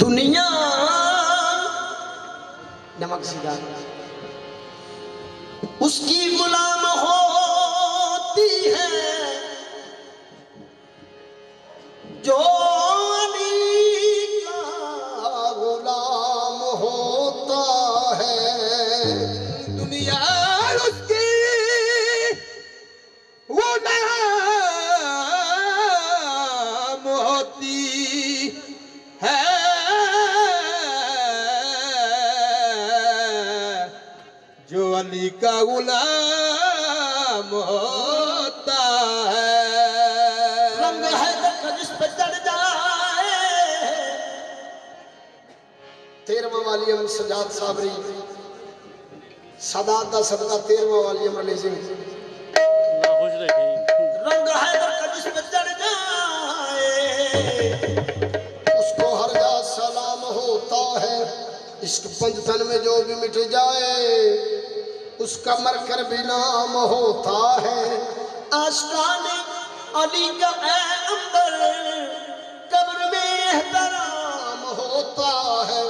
दुनिया नमक सीधा उसकी गुलाम होती है जो अली का गुलाम होता है। दुनिया उसकी गुलाम होती है जो अली का गुलाम होता है। रंग है तो जिस पे चढ़ जाए 13वां वालियम सजाद साबरी सदात दा सदका 13वां वालियम रिलीजिंग खुश रखी। रंग है तो जिस पे चढ़ जाए उसको हर जा सलाम होता है। इश्क पंचतन में जो भी मिट जाए उसका मरकर भी नाम होता है। आशिकाने अली का ऐ अंबर कब्र में एहतराम होता है।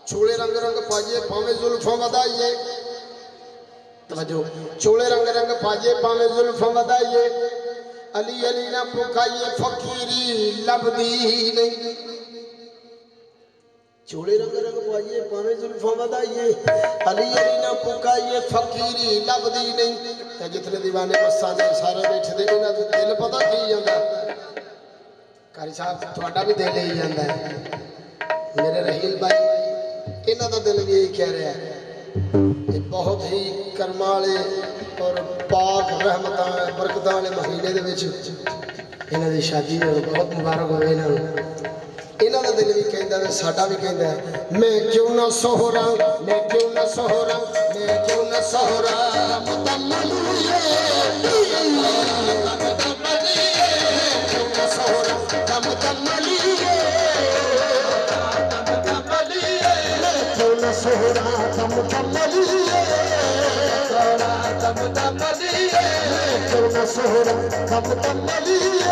चोले रंग रंग पाइए पावे जुल्फों बधाइए तवज्जो चोले रंग रंग पाइए पावे जुल्फों बधाइए अली अली ना पुकाइए फकीरी लबदी नहीं। चोले रंग रंग पाइए पावे जुल्फों बधाइए अली अली ना पुकाइए फकीरी लबदी नहीं। ते जितने दीवाने मस्सा ने सारे बैठे दे इन्हां दे दिल पता की जांदा कारी साहब तुहाडा भी दिल ही जांदा है। मेरे रहील भाई इन्हां दा दिल भी यही कह रहा है। ये बहुत ही कर्मां वाले और पाक रहमतां बरकतां वाले महीने दे विच इन्हां दी शादी बहुत मुबारक होवे। इन्हां दा दिल भी कहंदा है साडा भी कहंदा है मैं क्यों ना सोहरा मैं क्यों ना सोहरा मैं क्यों ना सोहरा मुतमलिए क्यों ना सोहरा मुतमलिए क्यों ना सोहरा मुतमलिए क्यों ना सोहरा मुतमलिए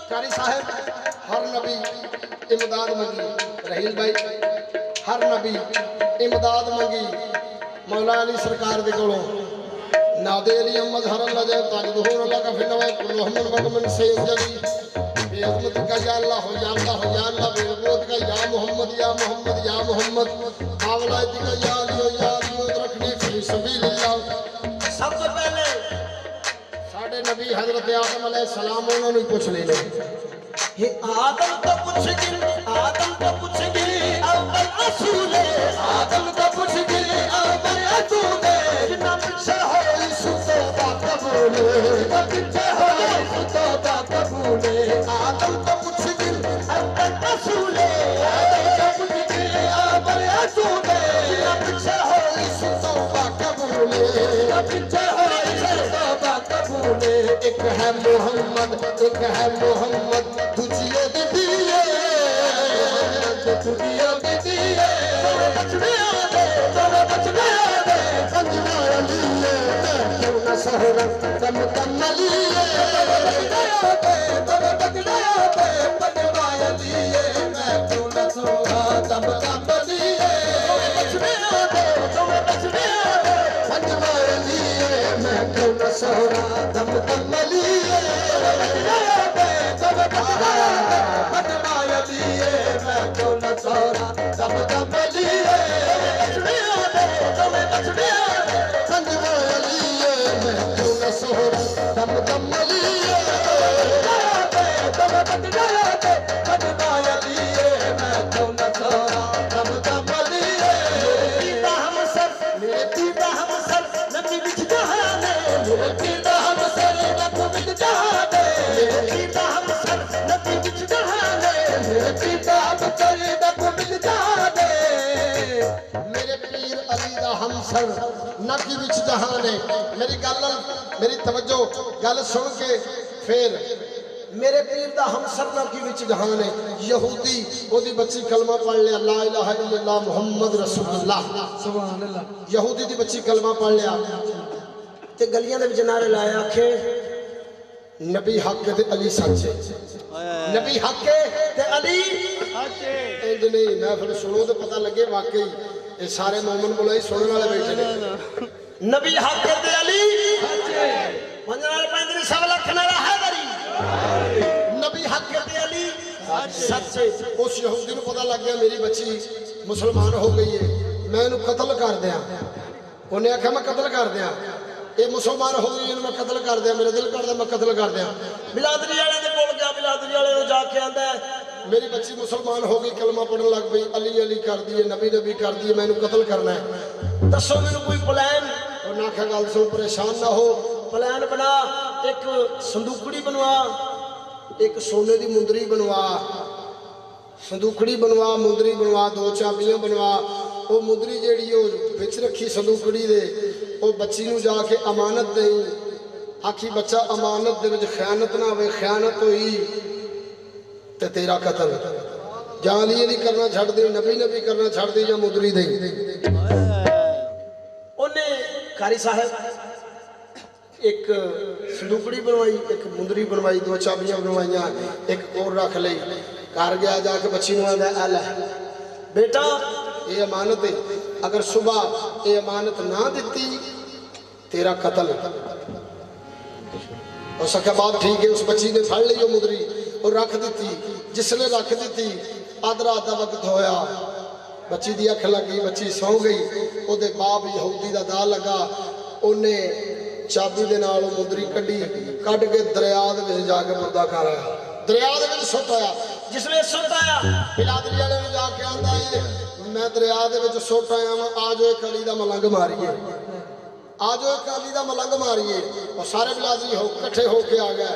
कारी साहब हर नबी इमदाद मंगी रहील भाई हर नबी इमदाद मंगी मौला अली सरकार दे कोलों नादे अली अहमद हर अल्लाह जय ताज दुहूर अल्लाह का फिनवा मोहम्मद वगमन से जली बेअज़मत का या अल्लाह हो या अल्लाह हो या अल्लाह बेअज़मत का या मोहम्मद या मोहम्मद या मोहम्मद आवलाद का या अली रखने फी सबीलिल्लाह। सबसे पहले साडे नबी हजरत आदम अलैहिस्सलाम उन्होंने ही पूछ ले ये आदम तो पूछ गिर आदम तो पूछ गिर अव्वल असूले आदम तो पूछ गिर अव्वल असूले जिन्ना पीछे हो सुतो दा कबूले जिन्ना पीछे हो सुतो दा कबूले आदम तो पूछ गिर अव्वल असूले आदम तो पूछ गिर अव्वल असूले जिन्ना पीछे हो सुतो दा कबूले जिन्ना पीछे हो सुतो दा कबूले। एक है मोहम्मद एक है मोहम्मद तुझियो दे दिए तुझियो दे दिए बचने दे संजना लिए क्यों न सहरा कम लिए बनवाया लिए मैं क्यों न सोहा कम लिए बचने दे बनवाया लिए मैं क्यों न सहरा कम लिए बनवाया लिए मैं क्यों न सोहा कम लिए पीर अली दा हमसर नकी विच जहान है। मेरी गल मेरी तवज्जो गल सुन के फिर मेरे पीर दा हमसर नकी विच जहान है। यहूदी ओदी बच्ची कलमा पढ़ लिया ला इलाहा इल्लल्लाह मुहम्मद रसूलुल्लाह सुभान अल्लाह। यहूदी दी बच्ची कलमा पढ़ लिया ते गलियां दे विच नारे लाए आखे नबी हक ते अली सच है, नबी हक ते अली इंज नहीं। मैं फिर सुनो तो पता लगे वाकई ये सारे मोमन बुलाई सुनने वाले बैठे ने। नबी हक ते अली पंजनाल पैंतरी सब लख नारा है बरी नबी हक ते अली सच्चे। उस यहूदी को पता लग गया मेरी बच्ची मुसलमान हो गई है, मैं इन्हू कत्ल कर दिया। उन्हें आख्या मैं कत्ल कर दिया, ये मुसलमान हो गई मैं कत्ल कर दिया, मेरा दिल करता मैं कत्ल कर दिया। बिलादरी वाले दे कोल गया, बिलादरी वाले ने जाके आंदा मेरी बच्ची मुसलमान हो गई, कलमा पढ़न लग पई, अली अली कर दिए, नबी नबी कर दिए, मैं इन्हू कत्ल करना है, दसो मैनू कोई प्लान। और ना आख्या गल सुन परेशान ना हो, प्लान बना, एक संदूकड़ी बनवा, एक सोने की मुंदरी बनवा, संदूकड़ी बनवा, मुंदरी बनवा, दो चाबियां बनवा। वो मुंदरी जेड़ी विच रखी संदूकड़ी दे, वो बच्ची नू जाके अमानत दे, आखी बच्चा अमानत दे विच खयानत ना होवे, खयानत होई ते तेरा कतल। जां अली अली करना छड़ दे, नबी नबी करना छड़ दे, या मुंदरी दे। उन्हें कारी साहब एक संदूकड़ी बनवाई, एक मुंदरी बनवाई, दो चाबियां बनवाइया, एक और रख ली। घर गया जाके बच्ची नू आंदा आ लै बेटा ये अमानत है, अगर सुबह ये अमानत ना दी तेरा कत्ल। और सख्या बाप ठीक है, उस बच्ची ने फड़ ली वो मुंदरी और रख दी। जिसने रख दी आधा आधा वक्त होया, बच्ची दी अख लग गई, बच्ची सौ गई। ओदे बाप यहूदी दा दा लगा, उन्हें चाबी दे नाल मुंदरी कड्डी, कड के दरिया दे विच जाके मुर्दा कर आया, दरिया दे विच सुट आया। जिसने सुट आया बिलादरी वाले ने जाके आंदा है मैं दरिया दे विच सुट आया वां, आ जाओ एक अली दा मलंग मारिए, आ जाओ एक अली दा मलंग मारिए। और सारे बिलादरी हो इकट्ठे होके आ गए।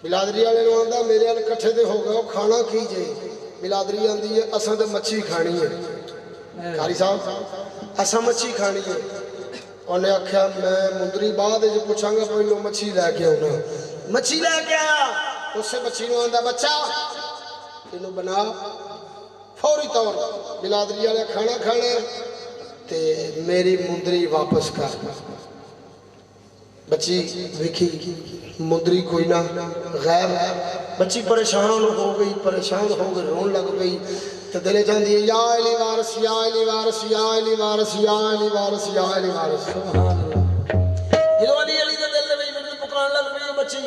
बिलादरी वाले ने आंदा मेरे वाल इकट्ठे ते हो गए, खाना की जे? बिलादरी आंदी है असां ते मच्छी खानी है। कारी साहब असां मच्छी खानी है। उन्हें आख्या मैं मुंदरी बाद पूछांगा, पहलो मच्छी लैके आना। मच्छी लैके आया, उससे बच्ची नू आंदा बच्चा इनू बना फौरी तौर। बिलादरी वाले खाना खाना ते मेरी मुंदरी वापस कर। बच्ची वेखी मुंदरी कोई ना, गैब। बच्ची परेशान हो गई, परेशान हो गई, रोन लग गई। तो दिले चाहती है या अली वारस, या अली वारस, या अली वारस, या अली वारस, या अली वारस। जो अली अली के दिल में मेरी पुकार लग पई बच्ची।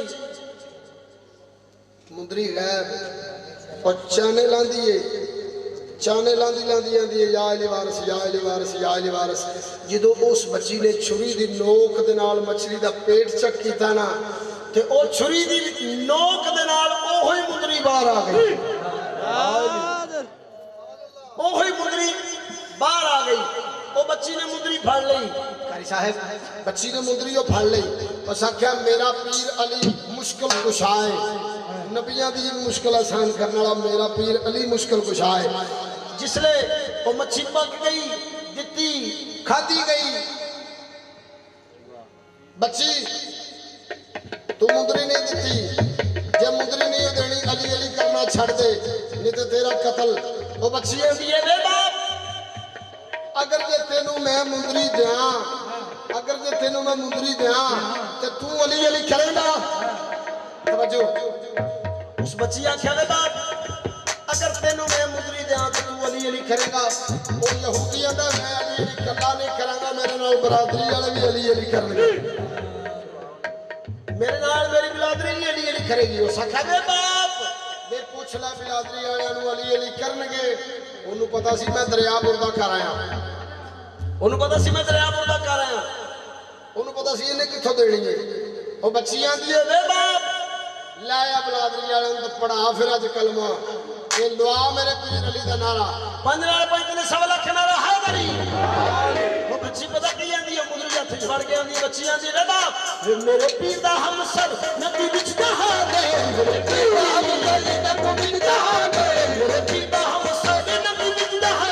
मुंदरी गैब और चाने लांदी है, चाने लांदी लांदी आंदी है या अली वारस, या अली वारस, या अली वारस। जो उस बच्ची ने छुरी दी नोक दे नाल मछली दा पेट चक कीता ना, ते ओ छुरी दी नोक दे नाल ओही मुंदरी बाहर आ गई, ओही मुंदरी बाहर आ गई। वो बच्ची ने मुंदरी फड़ ली। कारी साहब बच्ची ने मुंदरी फड़ ली। बस आख्या मेरा पीर अली मुश्किल कुशा है, नबियां दी मुश्किल आसान करने वाला मेरा पीर अली मुश्किल कुशा है। जिसले वो मच्छी पक गई, दिती खादी गई। बच्ची तू मुंदरी नहीं दी, जे मुंदरी नहीं देनी अली अली करना छड़ दे, नहीं तो तेरा कत्ल। वो बच्ची आंदी है वे बाप अगर जे तेनू मैं मुंदरी दिया, अगर जे तेनू मैं मुंदरी दिया ते तू अली अली करेगा। तवज्जो उस बच्ची आख्या वे बाप अगर तेनू मैं मुंदरी दिया तो तू अली अली करेगा। वो यहूदी आंदा मैं अली अली कल्ला नहीं करांगा, मेरे नाल बरादरी वाले भी अली अली करनगे, मेरे नाल मेरी बिलादरी भी अली अली करेगी। वो आख्या वे बाप दे पूछ ला बिलादरी वाले नू अली अली करनगे। ओनू पता सी मैं दरियापुर दा कर आया, ओनू पता सी मैं दरियापुर दा कर आया, ओनू पता सी इन्हें कित्थों देनी है। वो बच्ची आंदी है वे बाप लाया बिलादरी वाले नू पढ़ा फिर अज कलमा, ये लुआ मेरे पीर अली दा नारा, पंज नाल पंज ने 100 लाख नारा है बरी। वो बच्ची पता की आंदी है मुंदरी हथ च फड़ के आंदी, बच्ची आंदी वे बाप मेरे पीर दा हमसर नबी विच दहा दे, मेरे पीर दा हमसर नबी विच दहा दे, मेरे पीर दा हमसर नबी विच दहा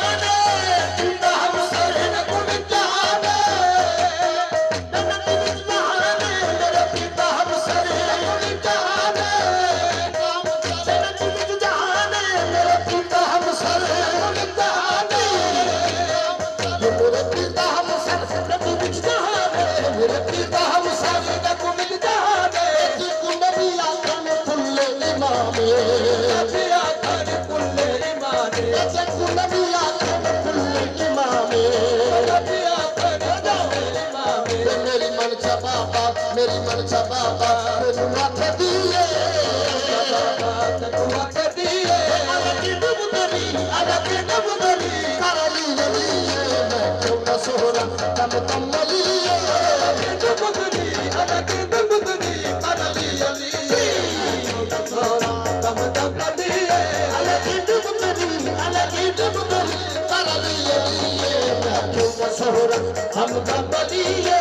वर्षा बाबा तेनू मत दिए सोहरा तम तम लिए सोहरा हम तम लिए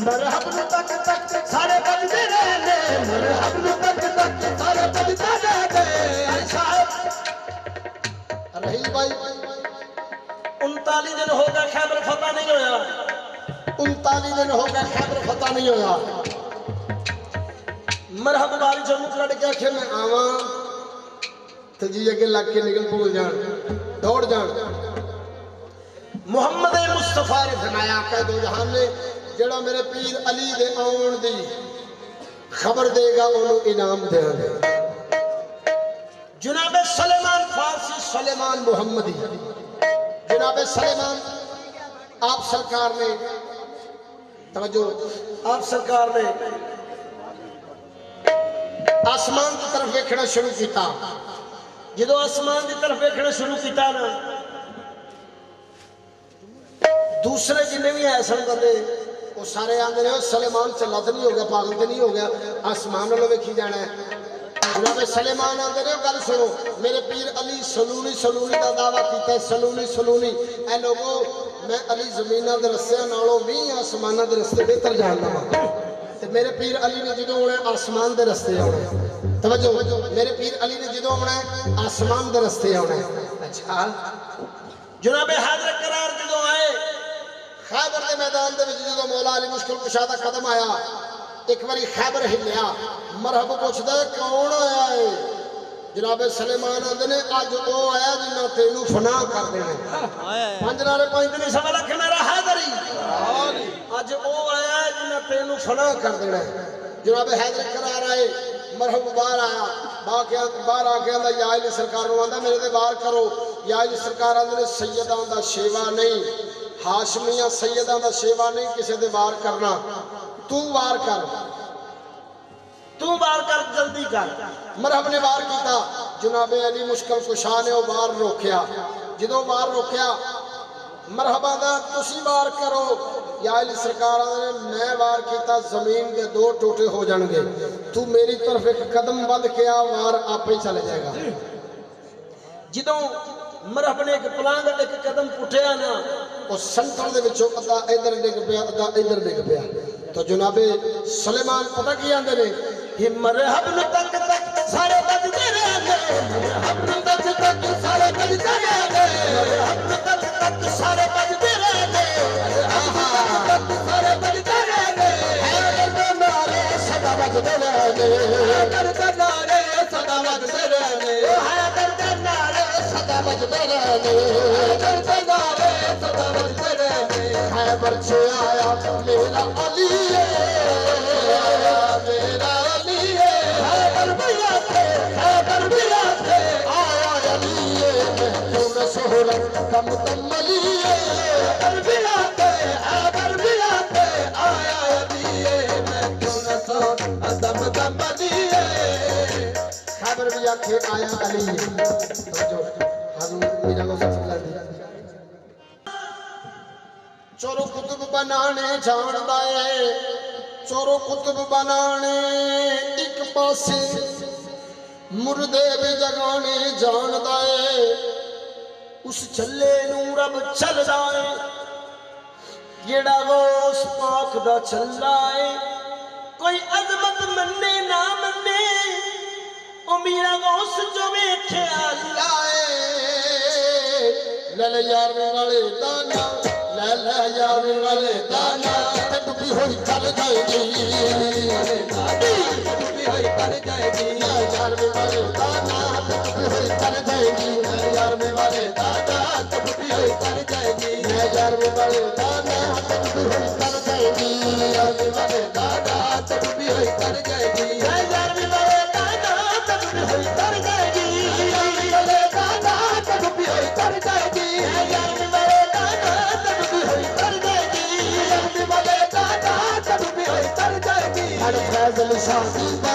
मरहब नु तक तक सारे बजते रहने मरहब नु तक तक सारे बजते रहने रहील भाई 39 दिन हो गए खैबर फतह नहीं होया 39 दिन हो गए खैबर फतह नहीं होया मरहब वाली जम्मू लड़ के आखे मैं आवा तो जी अगे लग के निकल भूल जान दौड़ जान मुहम्मद मुस्तफा ने फरमाया कह दो जहान ने जेड़ा मेरे पीर अली दे आउण दी खबर देगा ओनू इनाम देंगे जनाबे सुलेमान फारसी सुलेमान मुहम्मदी जनाबे सुलेमान आप सरकार ने तवज्जो आप सरकार ने आसमान की तरफ देखना शुरू किया जो आसमान की तरफ देखना शुरू किया ना दूसरे जिन्हें भी है सन बंदे वो सारे आंदे ने सुलेमान चला तो नहीं हो गया पागल तो नहीं हो गया आसमान वालों वेखी जाना है जनाब सुलेमान आंदे ने गल सुनो मेरे पीर अली सलूनी सलूनी का दावा किया सलूनी सलूनी ए लोगो मैं अली जमीना के रस्ते नालों 20 आसमाना के रस्ते बेहतर जानना वा ते मेरे पीर अली ने जो आना आसमान के रस्ते आना तवज्जो मेरे पीर अली ने जो आना आसमान के रस्ते आना अच्छा जनाबे हाजर करार जो आए खैबर के मैदान में जो मौला अली मुश्किल कुशा का कदम आया एक बारी खैबर हिलिया मरहब पूछता कौन आया है जनाबे सुलेमान आंदे ने अज वो आया जिन्ना तेनू फना कर देने पंज नाले पंज दिन सवा लख मेरा हैदरी अज वो आया जिन्ना तेनू फना कर देना जनाबे हैदर करार आए मरहब बाहर आया बाहर आके आंदा या अली सरकार आंदा मेरे ते वार करो या अली सरकार आंदे ने सैयदां दा शेवा नहीं हाशमिया सैयदा का सेवा नहीं किसी दे वार करना तू वार कर जल्दी कर मरहब ने वार किया जनाबे अली मुश्किल कुशा ने वो वार रोकया जो वार रोकया मरहबा दा तुसी वार करो या अली सरकार ने मैं वार किया जमीन के 2 टोटे हो जाएंगे तू मेरी तरफ एक कदम बढ़ के आ वार आपे ही चले जाएगा जो मरहब ने एक पलांग एक कदम पुठिया ना सेंटर दे विचों अद्धा इधर डिग पिया अद्धा इधर डिग पिया तो जनाबे सुलेमान पता की आंदे ने मरहब नु तक तक सारे बजते रहने मरहब नु तक तक सारे बजते रहने मरहब नु तक तक सारे बजते रहने सारे बजते रहने नारे सदा बजते रहने करते नारे सदा बजते रहने करते नारे सदा बजते रहने करते नारे सदा बजते रहने खैबर से आया मेरा अली मेरा अली खैबर भी आते आया अली मैं क्यों न सोहरा कम तम अली खैबर भी आते आया अली मैं क्यों न सो दम दम अली खैबर भी आके आया अली जो हाजूर मेरा को सब दी चोरो कुतुब बनाने जानदा है चोरो कुतुब बनाने एक पासे मुर्दे भी जगाने जानदा है उस चले नू रब चल जाए जेड़ा गौस पाक दा चलदा है कोई अजमत मन्ने ना मन्ने ओ मेरा गौस जो वेखे अल्लाह ले यार वाले दाना ले यार वाले दाना डुबी हुई चल जाएगी डूबी हुई तर जाएगी यार वाले दाना डुबी हुई चल जाएगी यार में वाले दादा डूबी हुई तर जाएगी यार वाले दाना डुबी हुई चल जाएगी यार में वाले दादा डूबी हुई तर जाएगी यार में वाले दादा डूबी हुई तर जाएगी कर जाएगी यार वाले दादा डूबी हुई कर जाएगी यार वाले दादा डूबी हुई कर जाएगी हर फैजल शादीदा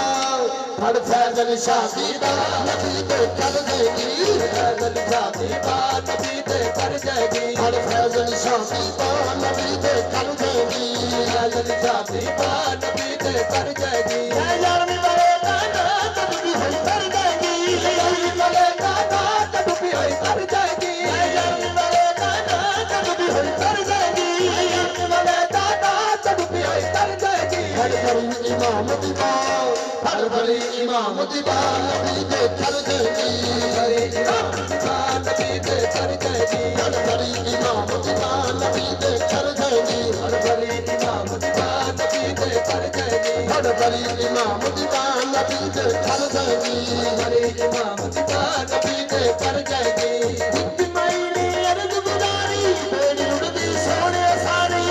हर फैजल शादीदा नबी दे कर जाएगी फैजल शादीदा नबी दे कर जाएगी हर फैजल शादीदा नबी दे कर जाएगी फैजल शादीदा नबी दे कर जाएगी यार वाले दादा डूबी हुई कर जाएगी यार वाले दादा डूबी हुई कर जाएगी यार वाले दादा डूबी हुई कर जाएगी यार वाले दादा डूबी हुई कर जाएगी हर बड़ी इमाम दी बात हर बड़ी इमाम दी बात नबी दे कर जाएगी बड़ी इमाम दी बात नबी दे कर जाएगी हर बड़ी इमाम दी बात नबी दे कर जाएगी हर बड़ी इमाम दी बात नबी दे कर जाएगी हर बड़ी इमाम दी बात नबी दे कर जाएगी बड़ी इमाम दी बात नबी दे कर जाएगी एक महीने अर्ज गुजारी बेड़ी उड़दी सोने सारी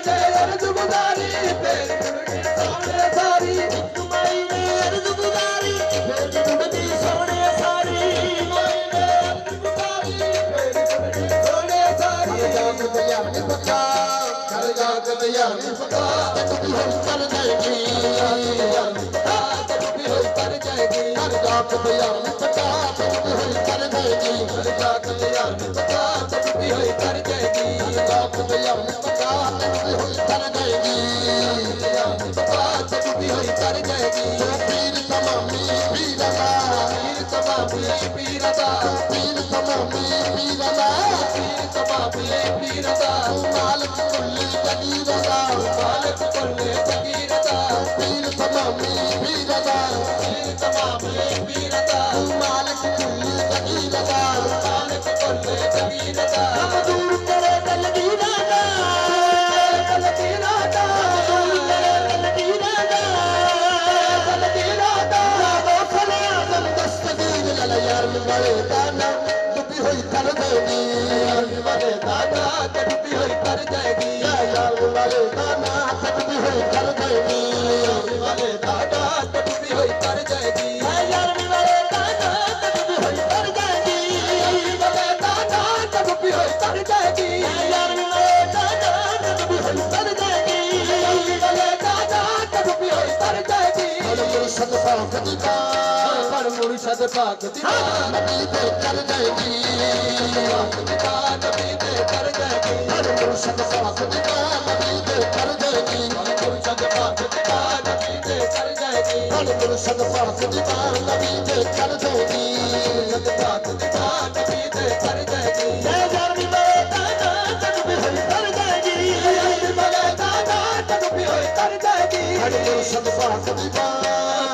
ते अर्ज गुजारी बेड़ी उड़दी सोने सारी एक महीने अर्ज गुजारी बेड़ी उड़दी सोने सारी महीने अर्ज गुजारी बेड़ी उड़दी सोने सारी कर जा के यार नी पता डूबी हुई कर जाएगी डूबी हुई कर जाएगी कर जा के यार नी पता डूबी हुई कर जाएगी कर जा के यार नी पता डूबी हुई कर जाएगी कर जा के यार नी पता डूबी हुई कर जाएगी यार नी पता डूबी हुई कर जाएगी पीर तमामी पीरदा पीर तमामी पीरदा पीर तमामी पीरदा पीर तमामी पीरदा मालिक कुल्ली जगीरदा मालिक कुल्ली जगीरदा पीर तमामी पीरदा पीर तमामी पीरदा मालिक कुल्ली जगीरदा मालिक कुल्ली जगीरदा हम दूर करे दलगीरदा दलगीरदा दूर करे दलगीरदा दलगीरदा वो फले आदम दस्तगीर लल यार वाले दाना डूबी हुई कर जाएगी यार वाले दाना डूबी हुई कर जाएगी यार वाले दाना डूबी हुई कर जाएगी यार वाले दाना डूबी हुई कर जाएगी यार वाले दाना डूबी हुई कर जाएगी वाले दाना डूबी हुई कर जाएगी यार वाले दाना डूबी हुई कर जाएगी वाले दाना डूबी हुई कर जाएगी हर मुर्शद पाक दी बात हर मुर्शद पाक दी बात नबी दे कर जाएगी पाक दी बात नबी दे कर जाएगी हर मुर्शद पाक दी बात नबी दे कर जाएगी हर मुर्शद पाक दी बात नबी दे कर जाएगी हर मुर्शद पाक दी बात नबी दे कर जाएगी मुर्शद पाक दी बात नबी दे कर जाएगी जय जानी वाले दादा डूबी हुई कर जाएगी जानी वाले दादा डूबी हुई कर जाएगी हर मुर्शद पाक दी बात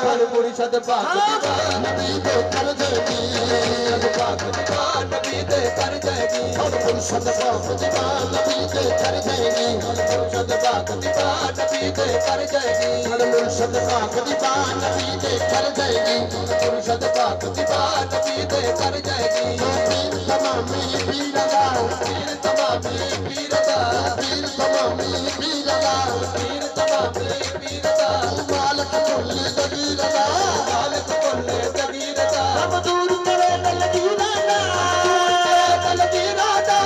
हर मुर्शद पाक दी बात नबी दे कर जाएगी मुर्शद पाक दी बात नबी दे कर जाएगी हर मुर्शद पाक दी बात नबी दे कर जाएगी हर मुर्शद पाक दी बात नबी दे कर जाएगी हर मुर्शद पाक दी बात नबी दे कर जाएगी मुर्शद पाक दी बात नबी दे कर जाएगी पीर तमामी पीरदा पीर तमामी पीरदा पीर तमामी पीरदा पीर तमामी पीरदा मालिक कुल्ली जगीरदा मालिक कुल्ली जगीरदा हम दूर करे दलगीरदा दलगीरदा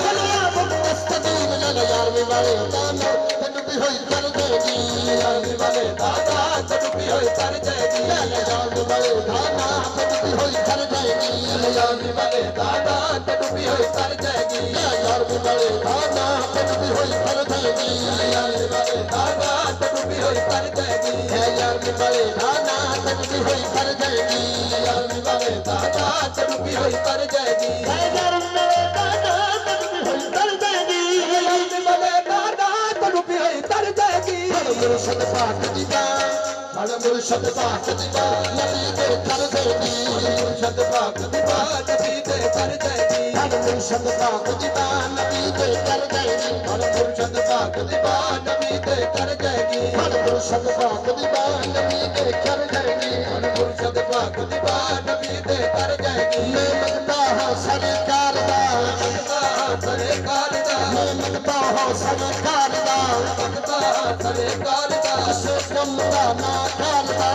फलिया मुस्तदीर लल यार वाले दाना डूबी हुई कर जाएगी यार वाले दादा डूबी हुई कर जाएगी यार वाले दाना डूबी हुई कर जाएगी यार वाले दादा डूबी हुई कर जाएगी यार वाले दाना डूबी हुई कर जाएगी यार वाले दादा डूबी हुई कर जाएगी यार वाले दाना डूबी हुई कर जाएगी यार वाले दादा डूबी हुई कर जाएगी यार वाले दादा डूबी हुई कर जाएगी यार वाले दादा डूबी हुई कर जाएगी हर मुर्शद पाक दी बात हर मुर्शद पाक दी बात नबी दे कर जाएगी मुर्शद पाक दी बात नबी दे कर जाएगी हर मुर्शद पाक दी बात नबी दे कर जाएगी हर मुर्शद पाक दी बात नबी दे कर जाएगी हर मुर्शद पाक दी बात नबी दे कर जाएगी हर मुर्शद पाक दी बात नबी दे कर जाएगी मैं मंगता हूं सरकार दा मंगता हूं सरकार दा मैं मंगता हूं सरकार दा मंगता हूं सरकार दा से कम दा ना करदा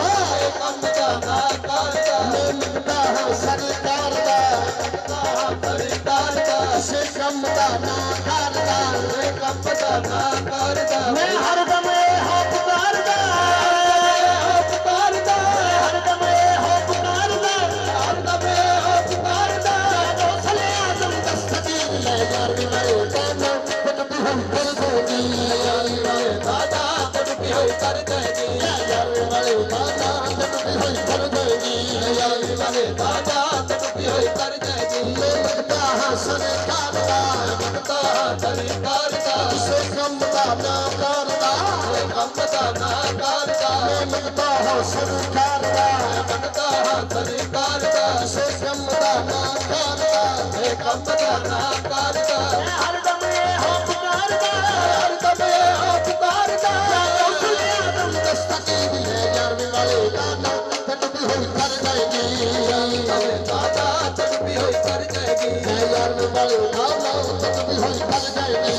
कम दा ना करदा मैं मंगता हूं सरकार दा सरकार दा से कम दा ना करदा से कम दा ना करदा मैं हरदम हो पुकारदा पुकारदा हरदम हो पुकारदा हरदम हो पुकारदा जो सले आजम दस्तगीर ले यार मैं दाना कटती हम कर दोगी यार मैं दादा कटती होई कर देगी यार मैं दादा कटती होई कर देगी यार मैं दादा कटती होई कर देगी सरकार दा बनता सरकार दा से कम दा ना करदा कम दा ना करदा मैं बनता हूं सरकार दा बनता सरकार दा से कम दा ना करदा मैं कम दा ना करदा हरदम हो पुकारदा हरदम हो पुकारदा उसने आदम दस्तगीर ले यार वाले दाना तड़पी हुई कर जाएगी दादा तड़पी हुई कर जाएगी यार वाले दाना तड़पी हुई कर जाएगी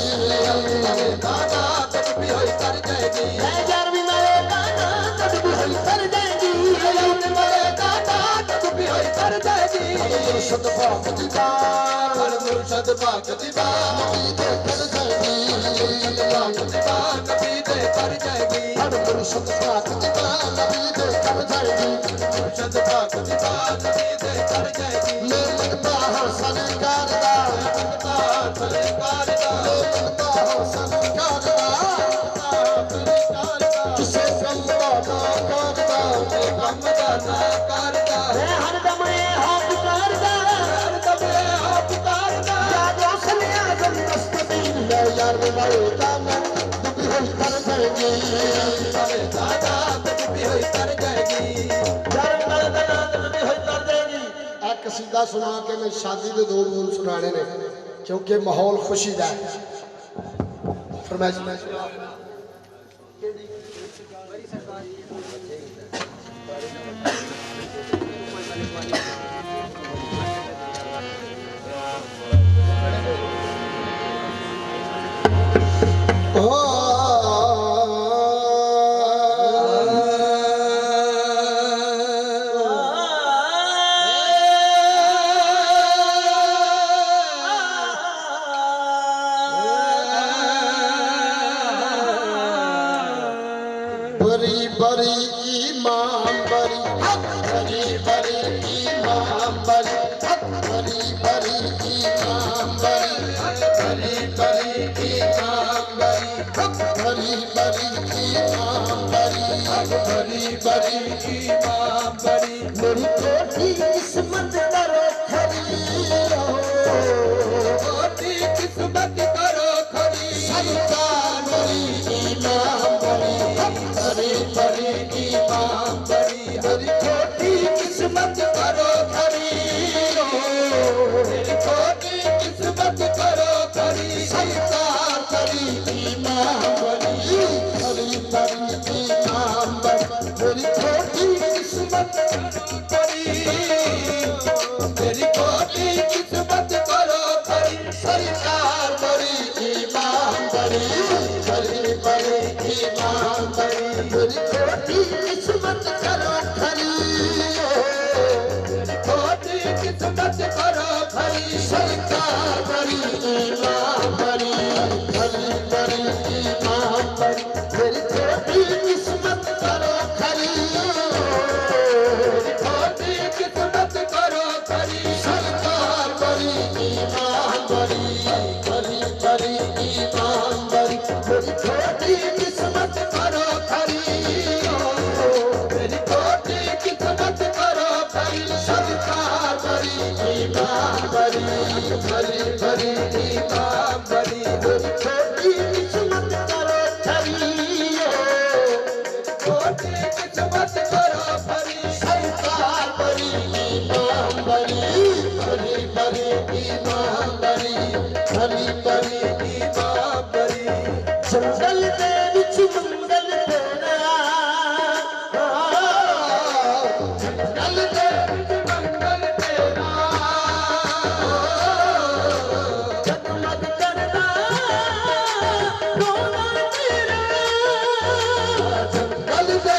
दादा तड़पी हुई कर जाएगी यार वाले दाना तड़पी हुई कर जाएगी यार वाले दादा तड़पी हुई कर जाएगी मुर्शद पाक दीवार मुर्शद पाक दीवार नबी दे कर जाएगी मुर्शद पाक दीवार नबी दे कर जाएगी मुर्शद पाक दीवार नबी दे कर जाएगी मुर्शद पाक दीवार नबी दे कर जाएगी मैं लगता हूं सरकार दा लगता सरकार दा लगता हूं सरकार दा किसे कम दा ना करदा कम दा ना करदा मैं हरदम हो पुकारदा हरदम हो पुकारदा या जो सले आजम दस्तगीर ले यार वाले दाना डूबी हुई कर जाएगी वाले दादा डूबी हुई कर जाएगी यार वाले दाना डूबी हुई कर जाएगी। एक कसीदा सुना के मैं शादी के दो बोल सुनाने ने क्योंकि माहौल खुशी का है। फरमाइश बरी बरी ईमान बरी बरी बरी ईमान बरी बरी बरी ईमान बरी बरी बरी ईमान बरी बरी बरी ईमान बरी बरी बरी ईमान बरी मेरी कोठी किस्मत करो खरी कोठी किस्मत करो खरी सरकार बड़ी ईमान बड़ी बड़ी बड़ी ईमान बड़ी मेरी कोठी किस्मत करो खरी मेरी कोठी किस्मत करो खरी सरकार बड़ी ईमान बड़ी बड़ी बड़ी ईमान बड़ी मेरी कोठी किस्मत करो खरी मेरी कोठी किस्मत करो खरी सरकार बड़ी ईमान बड़ी बड़ी बड़ी ईमान बड़ी मेरी कोठी किस्मत करो खरी मेरी कोठी किस्मत करो खरी सरकार बड़ी ईमान बड़ी बड़ी बड़ी ईमान बड़ी मेरी कोठी किस्मत करो खरी मेरी कोठी किस्मत करो खरी सरकार बड़ी ईमान बड़ी बड़ी बड़ी ईमान बड़ी मेरी कोठी किस्मत करो खरी मेरी कोठी किस्मत करो खरी सरकार बड़ी ईमान बड़ी बड़ी बड़ी ईमान बड़ी मेरी कोठी किस्मत करो खरी कोठी किस्मत करो खरी सरकार बड़ी ईमान बड़ी बड़ी बड़ी ईमान बड़ी बड़ी बड़ी ईमान बड़ी जंगल दे विच मंगल तेरा जंगल दे विच मंगल तेरा जगमग करदा रोना तेरा जंगल दे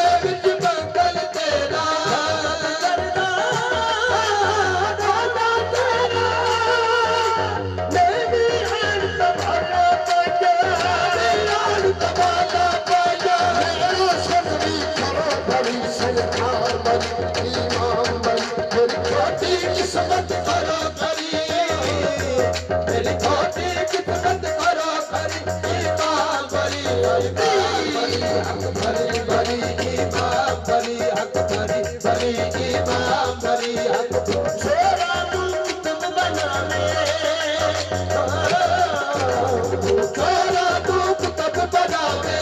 हक भरी भरी इमाम भरी हक भरी भरी इमाम भरी हक छोरा दूत बनाने छोरा धूप तब बनावे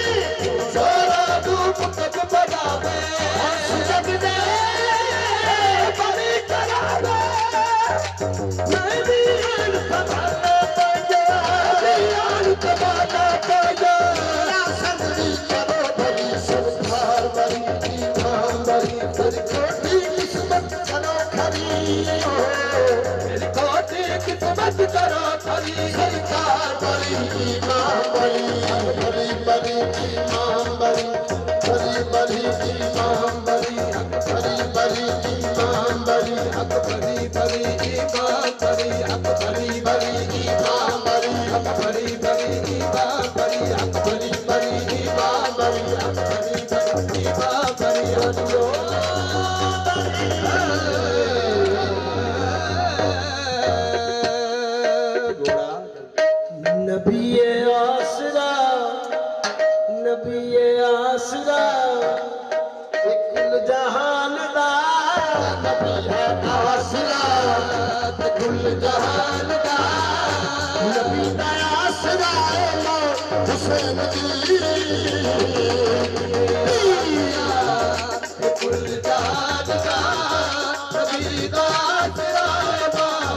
छोरा धूप तब बनावे बड़ी करावे मैं भी अनपढ़ा पाया संगरी करो भरी सरकार बड़ी इमाम बड़ी तेरी कोटी किस्मत करो खरी मेरी कोटी किस्मत करो खरी सरकार बड़ी इमाम बड़ी बड़ी बड़ी इमाम बड़ी बड़ी बड़ी इमाम बड़ी बड़ी बड़ी इमाम बड़ी हक भरी भरी इमाम भरी हक भरी भरी इमाम बड़ी हक भरी भरी इमाम भरी हक भरी भरी इमाम भरी हक भरी भरी इमाम भरी नबीए आसरा नबीए आसरा कुल जहान दा नबी है आसरा कुल जहान दा नबी दा आसरा मौ हुसैन दी कुल जहान का नबी दा तेरा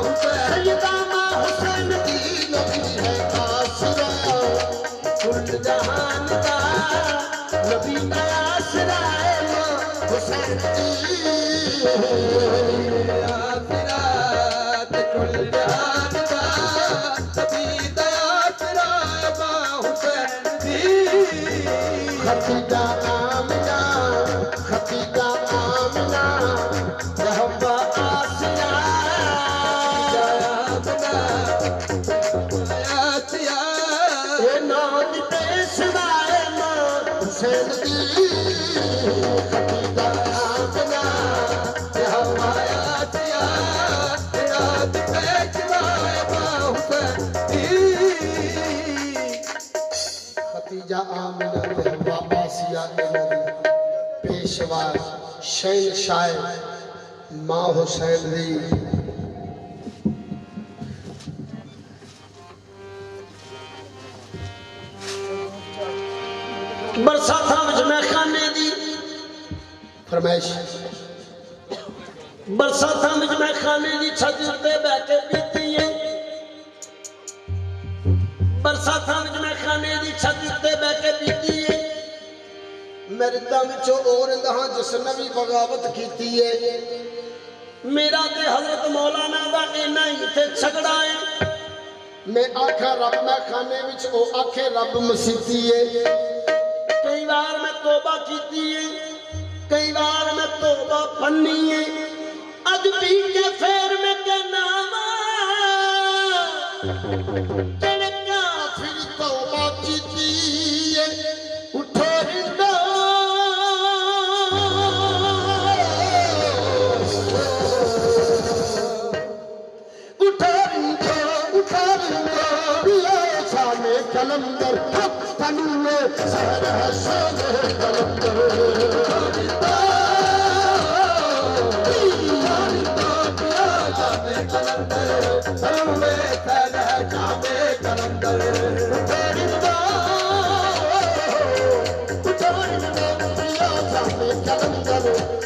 हुसैन सैयदा मां हुसैन दी नबी है आसरा कुल जहान दा नबी दा आसरा मौ हुसैन दी आखिरात कुल जहान का नबी दा तेरा हुसैन दी खतीजा आमिना रहबा आसिया ए नौद पेशवाए मां हुसैन दी खतीजा आमिना रहबा खतीजा आमिना रहबा आसिया पेशवा शहनशाह मां हुसैन दी बरसातां विच मैं खाने दी फरमाइश बरसातां विच मैं खाने दी छत उत्ते बैठ के पीती है बरसातां विच मैं खाने दी छत उत्ते बैठ के पीती है मर्दां विचों ओ रहिंदा हां जिसने भी बगावत कीती है मेरा ते हजरत मौलाना दा इन्ना ही इत्थे झगड़ा है मैं आखा रब मैं खाने विच ओ आखे रब मसीती है कई बार मैं तौबा कीती है कई बार मैं तौबा पन्नी है अज पी के फेर मैं कहना तेरे काफिर तौबा कीती है उठो रिंदो शाने कलंदर तनुए सहर है शाने कलंदर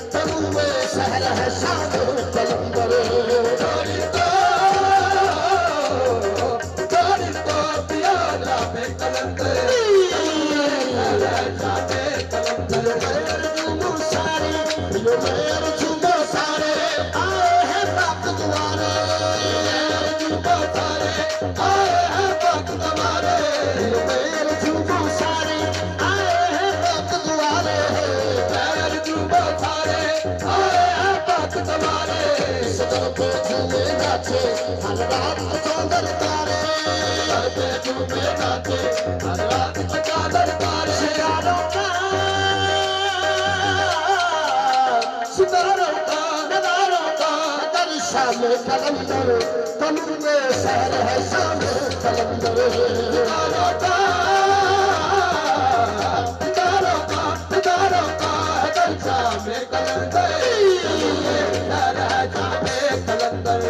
तनुए सहर है शाने कलंदर कलंदर तनु में शहर है शाम कलंदर दारों का दर्जा में कलंदर दर्जा में कलंदर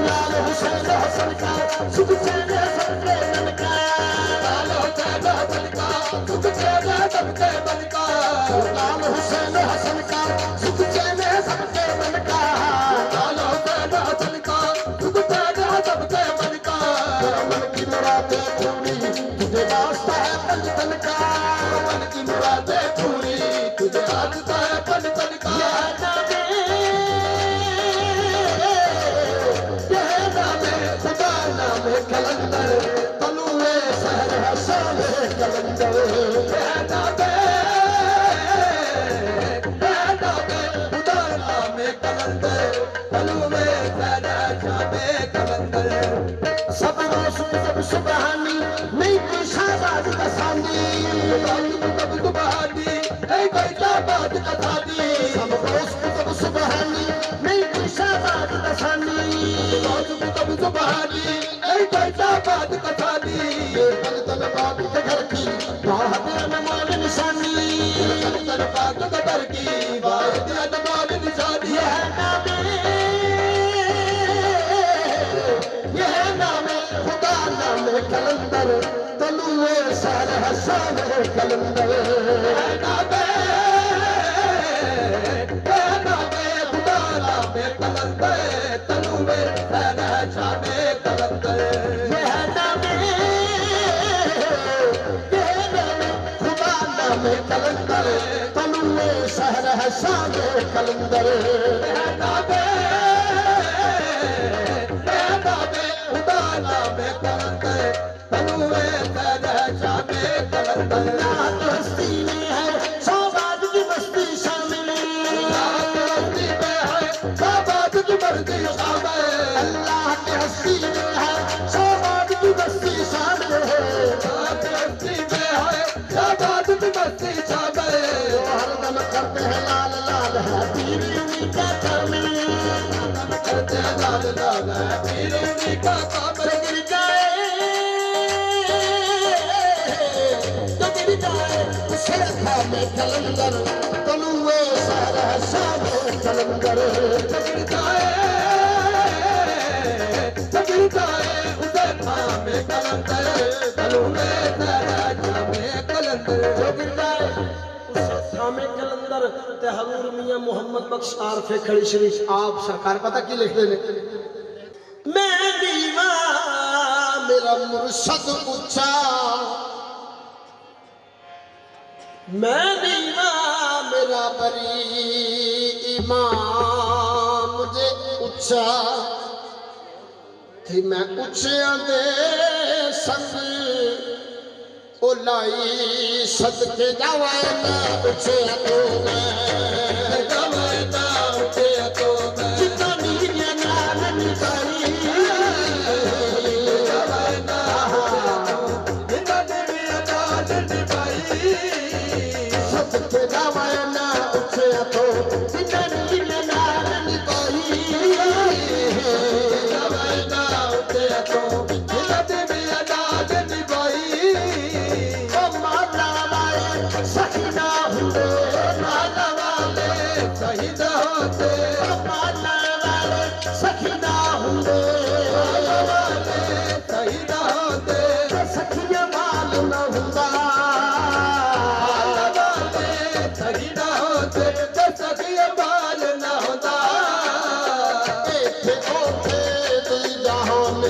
लाल हुसैन हसन का सुख चैन सबके मन का लाल हुसैन हसन का सुख चैन सबके मन का लाल हुसैन हसन का सुख चैन सबके मन का लाल हुसैन हसन का सुख चैन सबके मन का मन की मुरादें पूरी तुझे वास्ता है पल पल का मन की मुरादें पूरी तुझे वास्ता है पल पल का खुदा नाम कलंदर तनुए शहर हसन कलंदर खुदा नाम कलंदर तनुए शहर हसन कलंदर सब रोशन सब सुबहानी नहीं कोई शाबाद कसानी सब सुबहानी नहीं कोई शाबाद कसानी सब रोशन सब सुबहानी नहीं कोई शाबाद कसानी सब सुबहानी नहीं कोई शाबाद कसानी तन तन बात के घर की बात अनमोल निशानी तन तन बात के घर की बात अनमोल निशानी यह नाम खुदा नाम कलंदर तनुए शहर हसन कलंदर खुदा नाम कलंदर तनुए शहर हसन कलंदर खुदा नाम कलंदर तनुए शहर हसन कलंदर अल्लाह की हस्ती में है शाबाद की बस्ती शामिल हस्ती में है शाबाद की बस्ती शामिल अल्लाह की हस्ती में है शाबाद की बस्ती शामिल है हस्ती में है शाबाद की बस्ती शामिल हरदम करते हैं लाल लाल है पीर उन्हीं का कामिल करते हैं लाल लाल है पीर उन्हीं का कामिल गिर जाए में कलंदर तनुए शहर हसन कलंदर गिरता है उधर में कलंदर तनुए शहर हसन कलंदर जो गिरता है उससे सामे कलंदर ते हजूर मियां मोहम्मद बख्श आरफे खड़ी शरीफ आप सरकार पता की लिख देने मैं दीवा मेरा मुर्शद ऊंचा मैं दीवा मेरा बरी इमाम मुझे ऊंचा थी मैं ऊंचिया दे संग ओ लाई सदके जावा मैं ऊंचिया तो मैं जावा ना ऊंचिया तो मैं जितना नीरिया नाल निकाली जावा ना जितना नीरिया नाल निकाली सबके जावाना उठे तो जिंदगी में नारन कोई जावाना उठे तो जिंदगी में नारन कोई ओ माला वाले सहीना हुए माला वाले सहीना होते माला वाले सहीना हुए माला वाले सहीना होते सखिया माल न हुआ जहान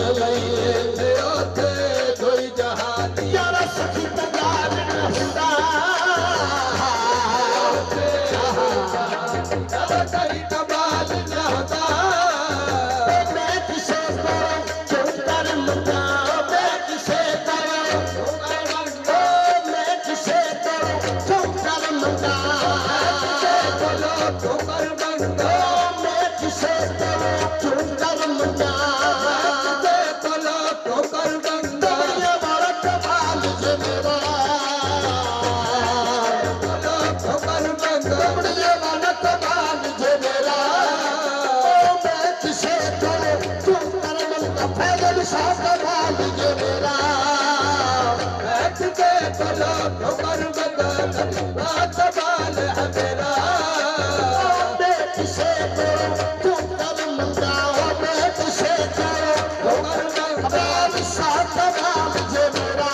साथ बाल जे मेरा बैठ के बोलो ठोकर मगन साथ बाल है मेरा मैं किसे करूं तुम कर मंगाओ मैं किसे करूं ठोकर मगन साथ बाल जे मेरा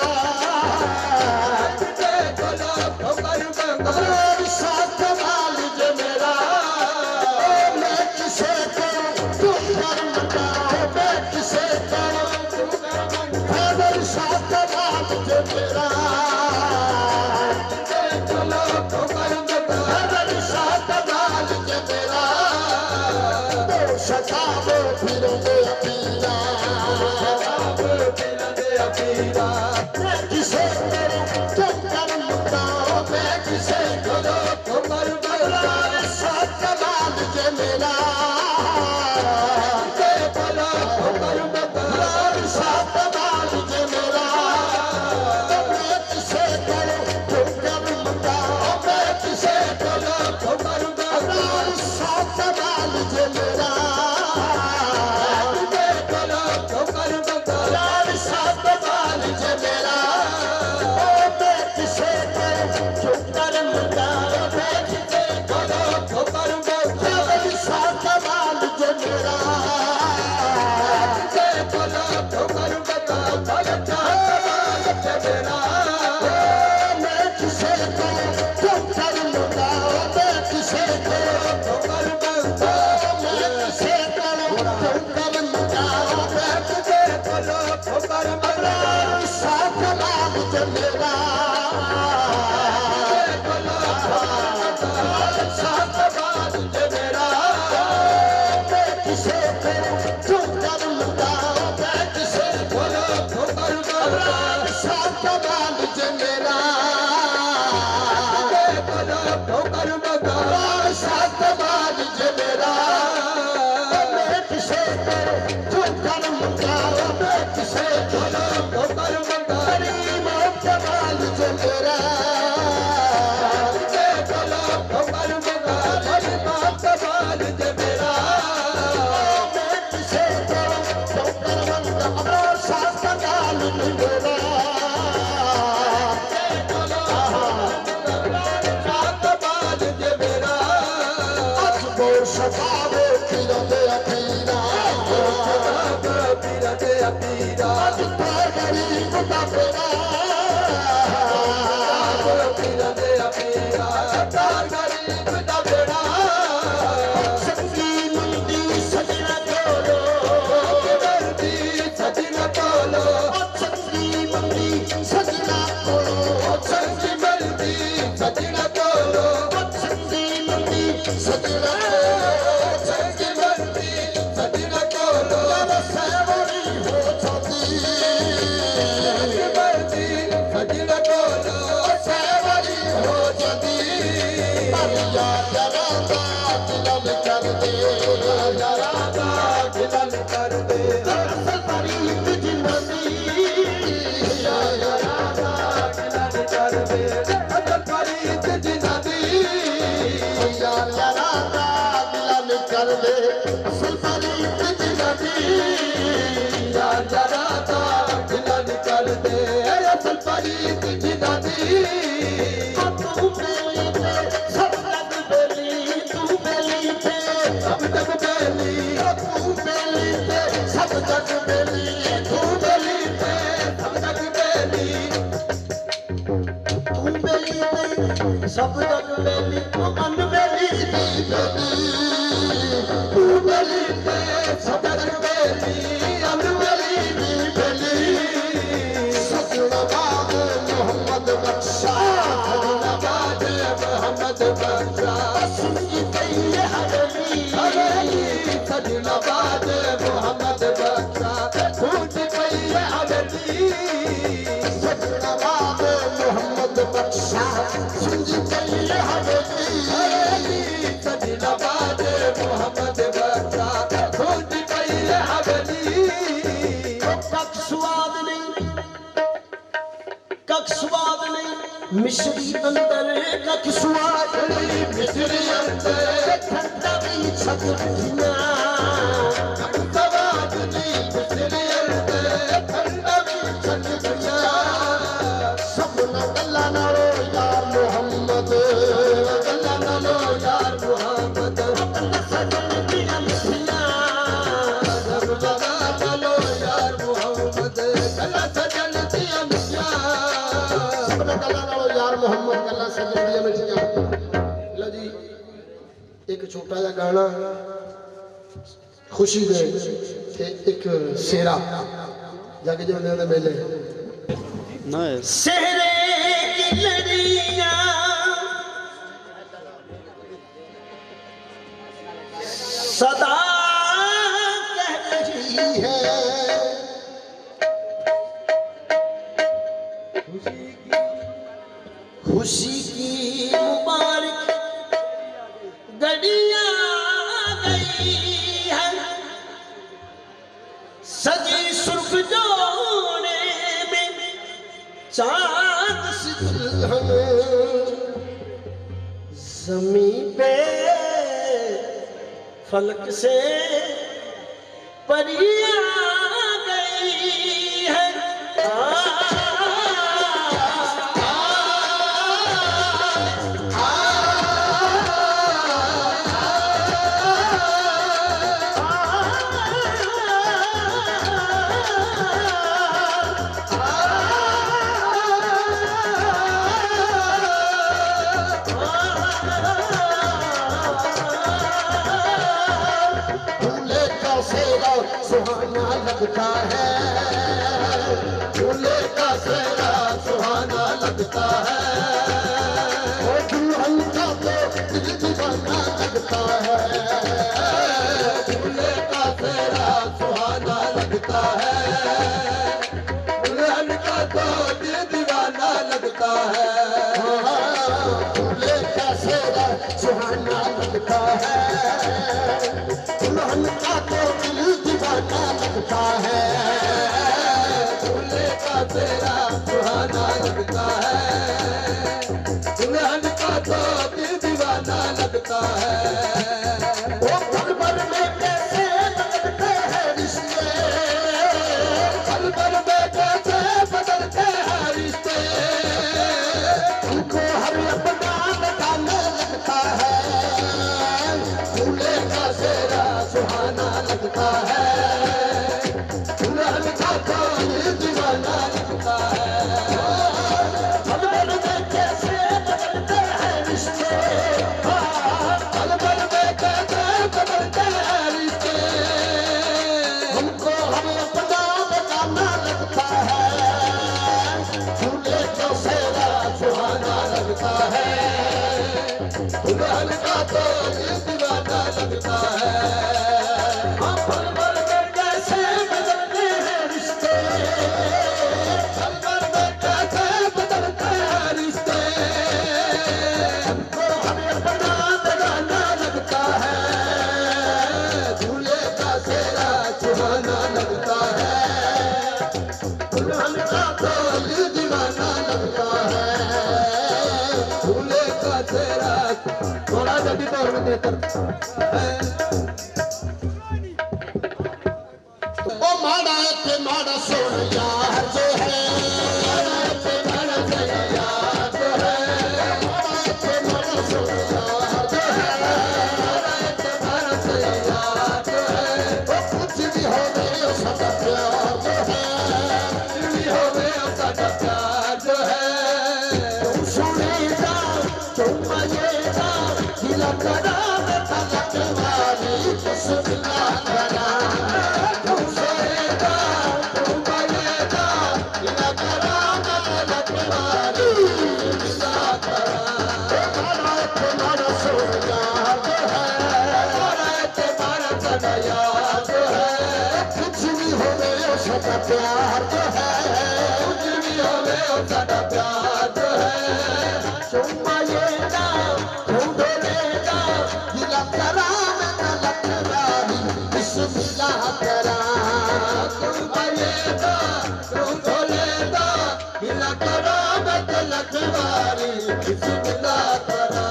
बैठ के बोलो ठोकर मगन साथ बाल जे मेरा मैं किसे करूं तुम कर मंगाओ मैं किसे करूं खबर साथ बाल जे मेरा चलो ठोकर खबर साथ बाल जे मेरा तो सतावे फिरंदे अपीरा मैं किसे करूं तुम कर मंगाओ मैं किसे करूं ठोकर खबर साथ बाल जे मेरा बोलो ठोकर खबर साथ बाल जे मेरा मैं किसे करूं तुम कर मंगाओ मैं किसे करूं ठोकर खबर साथ बाल जे मेरा बोलो ठोकर खबर साथ बाल जे मेरा मैं किसे करूं तुम कर मंगाओ मैं किसे करूं ठोकर खबर साथ बाल जे मेरा बोलो ठोकर खबर साथ बाल जे मेरा मैं किसे करूं तुम कर मंगाओ मैं किसे करूं ठोकर मैं किसे करूं तुम कर मंगाओ मैं किसे करूं ठोकर खबर साथ बाल जे मेरा बोलो खबर साथ बाल जे मेरा मैं किसे करूं तुम कर मंगाओ मैं किसे बोलो ठोकर खबर साथ बाल जे मेरा बोलो ठोकर खबर साथ बाल जे मेरा मैं किसे करूं तुम कर मंगाओ मैं किसे बोलो ठोकर गरीब बाल जे मेरा बोलो ठोकर गरीब बाल जे मेरा मैं किसे करूं ठोकर खबर साथ बाल जे मेरा साथ बाल जे मेरा आज वो सतावे फिरंदे अपीरा फिरंदे अपीरा आज तो गरीब का बेड़ा फिरंदे अपीरा तार गरीब का बेड़ा सच्ची मंदी सजना तोलो दर्दी सजना तोलो सच्ची मंदी सजना तोलो सच्ची मंदी सजना तोलो सच्ची मंदी सजना सच्ची मंदी सजना तोलो सेवरी हो जाती सच्ची मंदी सजना तोलो सेवरी हो जाती परिया जरादा दिलन कर दे जरादा दिलन कर दे दरअसल तारीफ जिंदगी जरादा दिलन कर दे दरअसल तारीफ जिंदगी जरादा दिलन कर दे असल तारीफ जिंदगी जरादा दिलन कर दे असल तारीफ जिंदगी तू बेली पे सब जग बेली तू बेली पे सब जग बेली तू बेली पे सब जग बेली तू बेली पे सब जग बेली तू बेली पे सब जग बेली तू अन बेली तू बेली पे सब जग बेली अन बेली बेली सजना बाग मोहम्मद बख्शा सजना बाग मोहम्मद बख्शा सुनी गई हवेली सजना बाग मोहम्मद बख्शा फूट गई हवेली सजना बाग मोहम्मद बख्शा सुनी गई हवेली सजना बाग मोहम्मद बख्शा फूट गई हवेली कख स्वाद नहीं मिश्री अंदर कख स्वाद नहीं मिश्री अंदर ठंडा भी छकना स्वाद नहीं मिश्री अंदर सजन दी मिठियां। लो जी एक छोटा जिहा गाना खुशी दे ते एक शेरा जग जिंदे दे मेले ना सेहरे की लड़ियां सदा कह रही है खुशी की मुबारक घड़ियां गई है सजी सुर्ख जोड़े में चांद सी दुल्हन ज़मीं पे फलक से परियां गई है सुहाना लगता है दूल्हे का सेहरा सुहाना लगता है और दुल्हन का तो दिल दीवाना लगता है दूल्हे का सेहरा सुहाना लगता है दुल्हन का तो दिल दीवाना लगता है दूल्हे का सेहरा सुहाना लगता है दुल्हन का तो दिल दीवाना लगता है दूल्हे का तेरा सुहाना लगता है दुल्हन का तो दिल दीवाना लगता है वो पल भर में कैसे बदलते हैं रिश्ते पल भर में कैसे बदलते हैं रिश्ते उनको हर अपना लगाने लगता है दूल्हे का तेरा सुहाना लगता है दुल्हन का तो दिल दीवाना लगता है पल भर में कैसे बदलते हैं रिश्ते पल भर में कैसे बदलते हैं रिश्ते हमको हम अपना लगाना लगता है दूल्हे का सेहरा सुहाना लगता है दुल्हन का तो दिल दीवाना लगता है पल भर में कैसे बदलते हैं रिश्ते पल भर में कैसे बदलते हैं रिश्ते हमको हमें अपना लगाना लगता है दूल्हे का सेहरा सुहाना लगता है दुल्हन का तो दिल दीवाना लगता है दूल्हे का सेहरा थोड़ा जल्दी तौर में देकर माड़ा सोन यार जो है माड़ा यार जो है माड़ा सोन यार जो है माड़ा यार जो है वो कुछ भी हो गए उसका प्यार जो है कुछ भी हो गए उसका प्यार जो है तुम सुनेगा तुम मजेगा दिल करा बेटा लगवानी बिस्मिल्लाह करा तुम सुनेगा प्यार जो है कुछ भी हो गए उसका प्यार जो है चुम्मा लेगा ढूंढो लेगा दिल करा मैं लखवारी बिस्मिल्लाह करा चुम्मा लेगा ढूंढो लेगा दिल करा मैं लखवारी बिस्मिल्लाह करा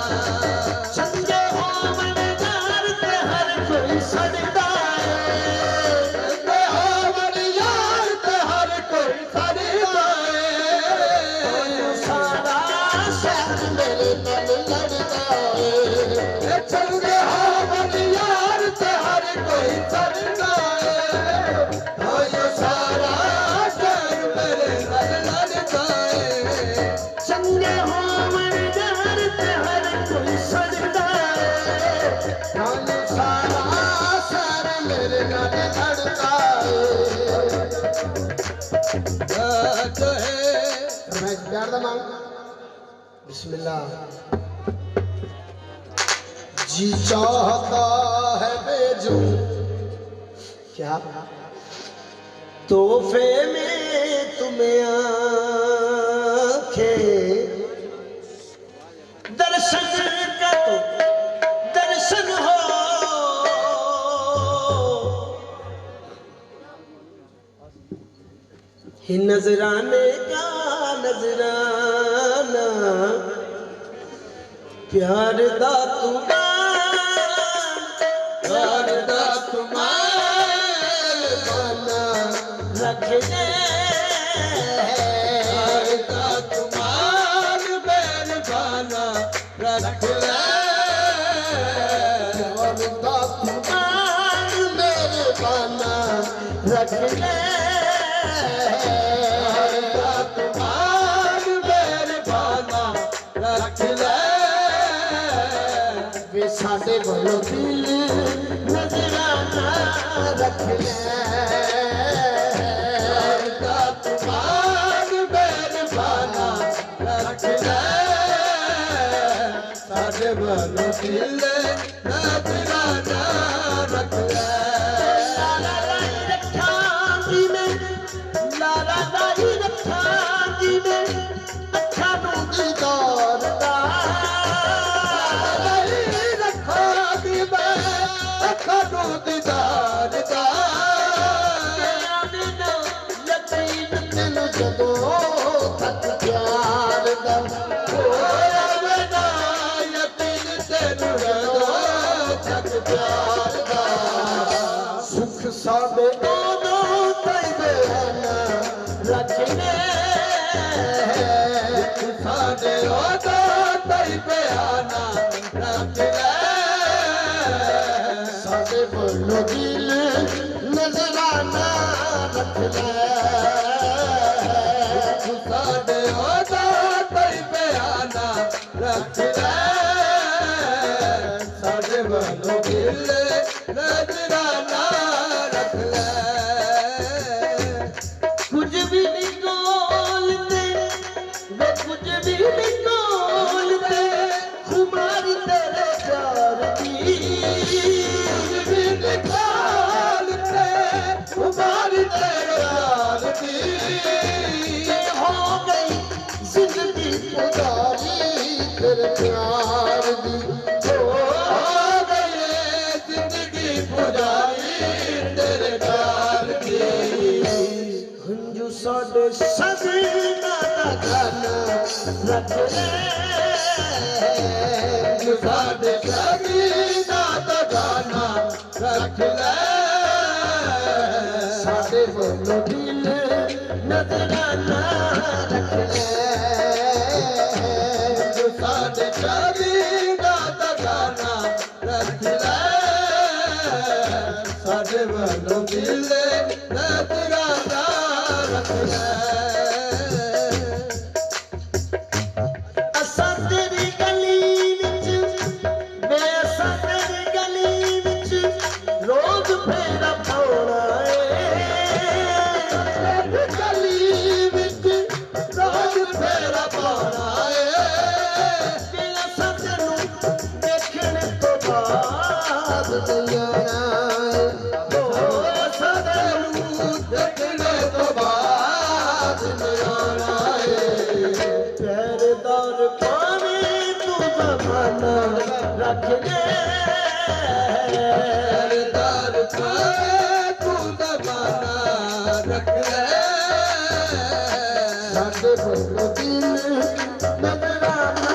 संगे हो मनेदार पे हर कोई सड़ता संगे हो जो है मैं प्यार दा मांग बिस्मिल्लाह। जी चाहता है बेजू क्या तोहफे में तुम्हें आंखें दर्शन का तो दर्शन हो ही नजराने का नजराना प्यार दा प्यार दा तुम्हारे तुम्हारा रखने प्यार दा तुम्हारे मेहरबाना रख ले प्यार दा तुम्हारा मेहरबाना रखने प्यार दा तुम्हारे मेहरबाना रख ले वे साडे बोलो दिल नजराना रख ले तुम्हारे मेहरबाना रख ले साढ़े बनो दिल नजराना रख ले लाला लाई रखांगी में लाला लाई रखांगी में अच्छा नू दीदार दा रखांगी मैं अखा नू दीदार दा यकीन दिल जदों तक प्यार दा होया बिना यकीन तेनू रदों तक प्यार दा सुख साडे दोनों तैबे ना रखने साढ़े रोदा तई बयाना रख ले साडे बोलो दिल नजराना रख ले साढ़े रोदा तई बयाना रख ले साढ़े बनो दिल नजराना रख ले कुछ भी निकोलते वे कुछ भी निकोलते खुमारी तेरे प्यार की भी निकालते तुम्हारी तेरे यार की हो गई जिंदगी पुजारी तेरे प्यार दी हो गई जिंदगी पुजारी तेरे प्यार की हंजू साडे सजना दा गाना रख ले साढ़े सगीना दा गाना रख ले साडे बोलो दिल नजराना रख ले साढ़े सगीना दा गाना रख ले साढ़े बनो दिल नजराना रख ले असां तेरी गली विच वे असां तेरी गली विच रोज फेरा पाउणा गली विच रोज फेरा पाना है वे असां तैनू देखण तो बाद नहीं आना ओ सदनू देखने तो बाद नयाना है पैरदार पावे तू जमाना रख ले दर पे तू दबाना रख ले साडे बोलो दिल नजराना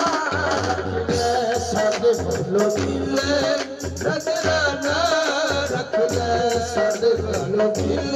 रख ले साडे बोलो दिल नजराना रख ले साडे बोलो दिल